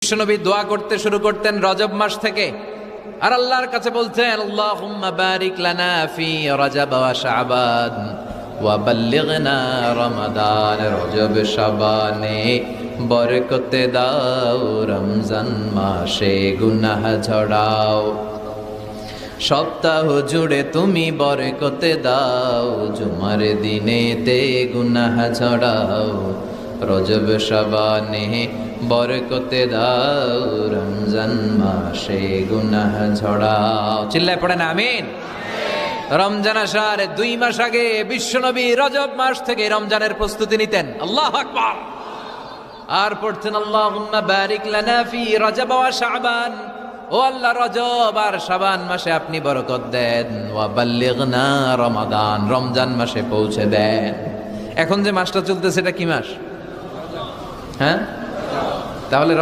বিশ্বনবী দোয়া করতে শুরু করতেন রজব মাস থেকে, আর আল্লাহর কাছে বলতেন আল্লাহুম্মা বারিক লানা ফি রজব ওয়া শাবান ওয়া বাল্লিগনা রমাদান। রজব শাবানে বরকতে দাও, রমজান মাসে গুনাহ ঝরাও। সপ্তাহ জুড়ে তুমি বরকতে দাও, জুমার দিনেতে গুনাহ ঝরাও। রজব শাবানে বরকতে দাও, রমজান মাসে গুনাহ ঝরাও। চিল্লায় পড়েন আমিন। রমজান আসার 2 মাস আগে বিশ্বনবী রজব মাস থেকে রমজানের প্রস্তুতি নিতেন। আল্লাহু আকবার। আর পড়তেন আল্লাহুম্মা বারিক লানা ফি রজব ওয়া শাবান। ও আল্লাহ, রজব আর শাবান মাসে আপনি বরকত দেন। ওয়া বাল্লিগনা রমাদান, রমজান মাসে পৌঁছে দেন। এখন যে মাসটা চলতেছে এটা কি মাস? হ্যাঁ, তাহলে